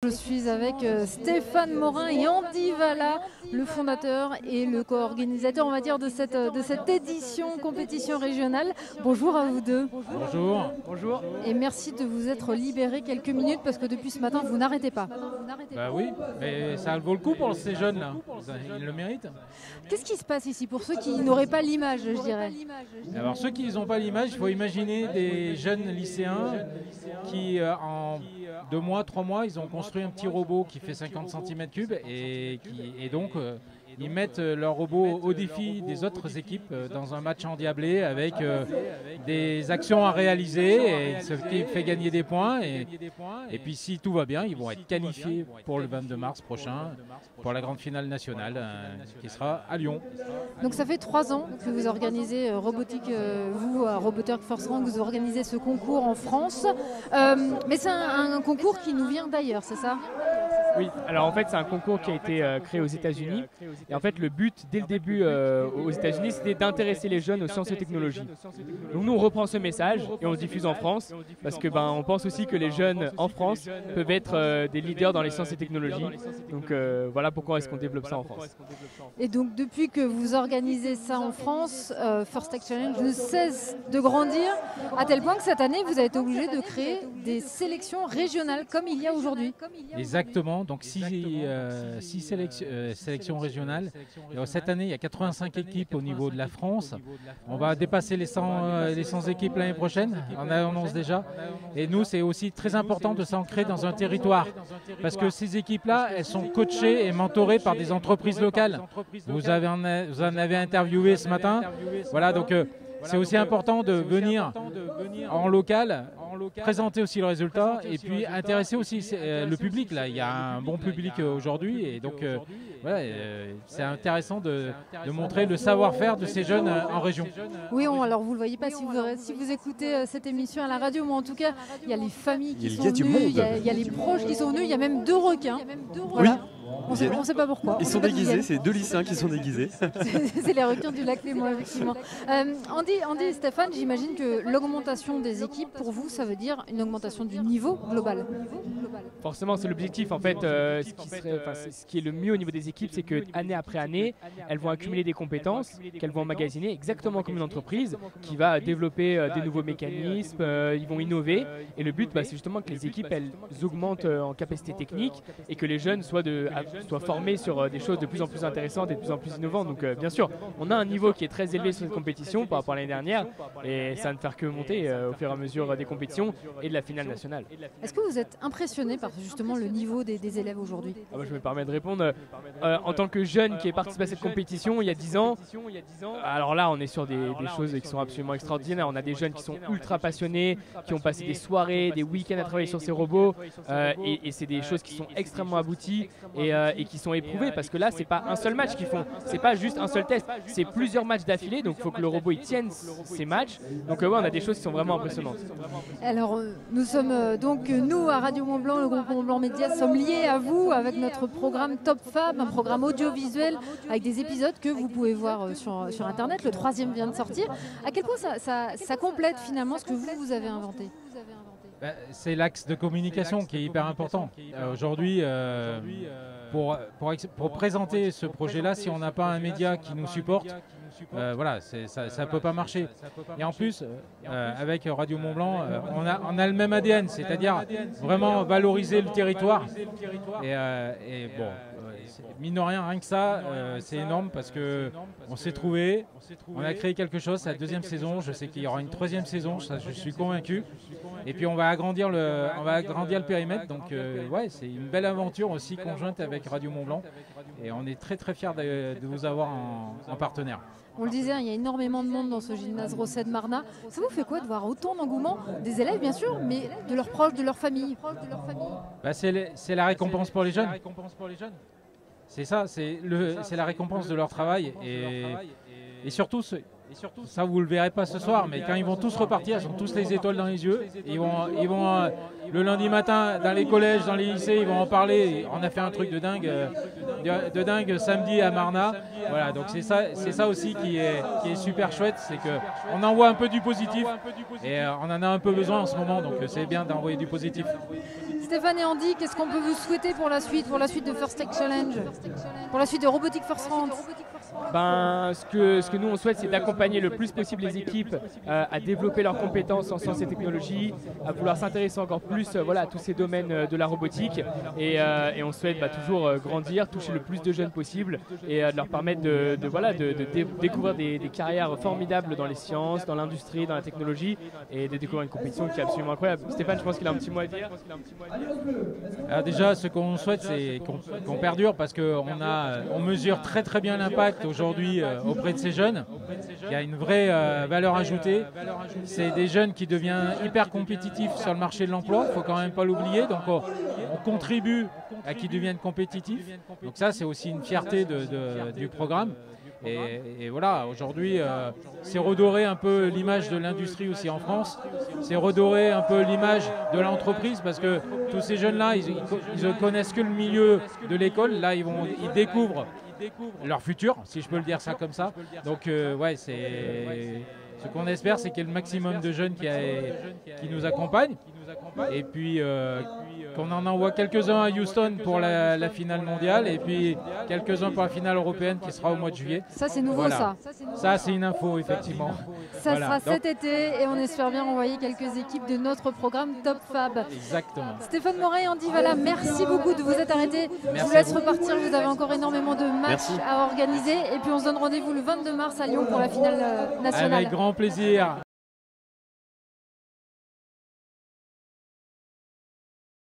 Je suis avec Stéphane Morin et Andy Valla, le fondateur et le co-organisateur, on va dire, de cette édition compétition régionale. Bonjour à vous deux. Bonjour. Bonjour. Et merci de vous être libérés quelques minutes parce que depuis ce matin, vous n'arrêtez pas. Bah oui, mais ça vaut le coup pour ces jeunes-là. Ils le méritent. Qu'est-ce qui se passe ici pour ceux qui n'auraient pas l'image, je dirais? Alors ceux qui n'ont pas l'image, il faut imaginer des jeunes lycéens qui, en 2 mois, 3 mois, ils ont construit un petit robot qui fait 50 cm3 et donc ils mettent leur robot au défi des autres équipes dans un match endiablé avec des actions à réaliser, et ce qui fait gagner des points. Et puis si tout va bien, ils vont être qualifiés pour le 22 mars prochain pour la grande finale nationale qui sera à Lyon. Donc ça fait 3 ans que vous organisez Robotique, vous à Roboturk First Rank, vous organisez ce concours en France. Mais c'est un concours qui nous vient d'ailleurs, c'est ça? Oui, alors en fait c'est un concours qui a été créé aux États-Unis, et en fait le but dès le début aux États-Unis c'était d'intéresser les jeunes aux sciences et technologies. Donc nous on reprend ce message et on le diffuse en France parce que on pense aussi que les jeunes en France peuvent être des leaders dans les sciences et technologies. Donc voilà pourquoi est-ce qu'on développe ça en France. Et donc depuis que vous organisez ça en France, First Tech Challenge ne cesse de grandir à tel point que cette année vous avez été obligé de créer des sélections régionales comme il y a aujourd'hui. Exactement. Donc 6 sélections régionales. Et cette année, il y a 85 équipes au niveau de la France. On va dépasser les 100 équipes l'année prochaine, on annonce déjà. Et nous, c'est aussi très important de s'ancrer dans un territoire. Parce que ces équipes-là, elles sont coachées et mentorées par des entreprises locales. Vous en avez interviewé ce matin. Voilà, donc c'est aussi important de venir en local, présenter aussi le résultat et puis intéresser aussi le public. Là, il y a un bon public aujourd'hui, et donc voilà, c'est intéressant de montrer le savoir-faire de ces jeunes en région. Oui, alors vous ne le voyez pas si vous écoutez cette émission à la radio, mais en tout cas, il y a les familles qui sont venues, il y a les proches qui sont venus, il y a même 2 requins. Voilà. Oui. On ne sait pas pourquoi. Ils sont déguisés, c'est 2 lycéens qui sont déguisés. C'est les requins du lac Léman, effectivement. Andy et Stéphane, j'imagine que l'augmentation des équipes, pour vous, ça veut dire une augmentation du niveau global. Forcément, c'est l'objectif. En fait, ce qui est le mieux au niveau des équipes, c'est que année après année, elles vont accumuler des compétences qu'elles vont emmagasiner exactement comme une entreprise qui va développer des nouveaux mécanismes, ils vont innover. Et le but, c'est justement que les équipes, elles augmentent en capacité technique et que les jeunes soient formés sur des choses de plus en plus intéressantes et de plus en plus innovantes. Donc bien sûr, on a un niveau qui est très élevé sur cette compétition par rapport à l'année dernière, et ça ne fait que monter au fur et à mesure des compétitions et de la finale nationale. Est-ce que vous êtes impressionné par justement le niveau des élèves aujourd'hui? Je me permets de répondre. En tant que jeune qui est participé à cette compétition il y a 10 ans, alors là on est sur des choses qui sont absolument extraordinaires. On a des jeunes qui sont ultra passionnés, qui ont passé des soirées, des week-ends à travailler sur ces robots, et c'est des choses qui sont extrêmement abouties et qui sont éprouvées, parce que là c'est pas un seul match qu'ils font, c'est pas juste un seul test, c'est plusieurs matchs d'affilée, donc il faut que le robot il tienne ces matchs. Donc ouais, on a des choses qui sont vraiment impressionnantes. Alors nous sommes donc nous à Radio Mont Blanc, le groupe Mont Blanc Média, sommes liés à vous avec notre programme Top Fab, un programme audiovisuel avec des épisodes que vous pouvez voir sur internet. Le 3e vient de sortir. À quel point ça complète finalement ce que vous avez inventé? C'est l'axe de communication qui est hyper important. Aujourd'hui, pour présenter ce projet-là, si on n'a pas un média qui nous supporte, voilà, ça ne peut pas marcher. Et en plus, avec Radio Mont Blanc, on a le même ADN, c'est-à-dire vraiment valoriser le territoire. Et bon, mine de rien que ça, c'est énorme parce qu'on s'est trouvé, on a créé quelque chose, c'est la 2e saison, je sais qu'il y aura une 3e saison, ça, je suis convaincu. Et puis on va agrandir le périmètre, donc ouais, c'est une belle aventure aussi conjointe avec Radio Mont Blanc, et on est très très fiers de vous avoir en partenaire. On le disait, il y a énormément de monde dans ce gymnase Rosset de Marnat. Ça vous fait quoi de voir autant d'engouement des élèves, bien sûr, mais de leurs proches, de leur famille? C'est la récompense pour les jeunes. C'est ça, c'est la récompense de leur travail, et surtout, ça vous le verrez pas ce soir, mais quand ils vont tous repartir, ils ont tous les étoiles dans les yeux. Ils vont le lundi matin dans les collèges, dans les lycées, ils vont en parler. On a fait un truc de dingue samedi à Marnat. Voilà, donc c'est ça aussi qui est super chouette, c'est que on envoie un peu du positif, et on en a un peu besoin en ce moment, donc c'est bien d'envoyer du positif. Stéphane et Andy, qu'est-ce qu'on peut vous souhaiter pour la suite de First Tech Challenge, pour la suite de Robotics First France? Ce que nous on souhaite, c'est d'accompagner le plus possible les équipes à développer leurs compétences en sciences et technologies, à vouloir s'intéresser encore plus à tous ces domaines de la robotique et on souhaite toujours grandir, toucher le plus de jeunes possible et de leur permettre de découvrir des carrières formidables dans les sciences, dans l'industrie, dans la technologie et de découvrir une compétition qui est absolument incroyable. Stéphane, je pense qu'il a un petit mot à dire. Alors déjà, ce qu'on souhaite, c'est qu'on perdure parce qu'on mesure très très bien l'impact aujourd'hui auprès de ces jeunes. Il y a une vraie valeur ajoutée. C'est des jeunes qui deviennent hyper compétitifs sur le marché de l'emploi, il ne faut quand même pas l'oublier. Donc on contribue à qu'ils deviennent compétitifs. Donc ça, c'est aussi une fierté du programme. Et voilà, aujourd'hui, c'est redorer un peu l'image de l'industrie aussi en France. C'est redorer un peu l'image de l'entreprise parce que tous ces jeunes-là, ils ne connaissent que le milieu de l'école. Là, ils découvrent leur futur, si je peux le dire ça comme ça. Donc, ce qu'on espère, c'est qu'il y ait le maximum de jeunes qui nous accompagnent. Et puis qu'on en envoie quelques-uns à Houston pour la finale mondiale et puis quelques-uns pour la finale européenne qui sera au mois de juillet. Ça, c'est nouveau, voilà. Ça, c'est une info, effectivement. Ça sera cet été et on espère bien envoyer quelques équipes de notre programme Top Fab. Exactement. Stéphane Moret et Andy Valla, merci beaucoup de vous être arrêtés. Je vous laisse repartir, vous avez encore énormément de matchs à organiser. Et puis on se donne rendez-vous le 22 mars à Lyon pour la finale nationale. Avec grand plaisir.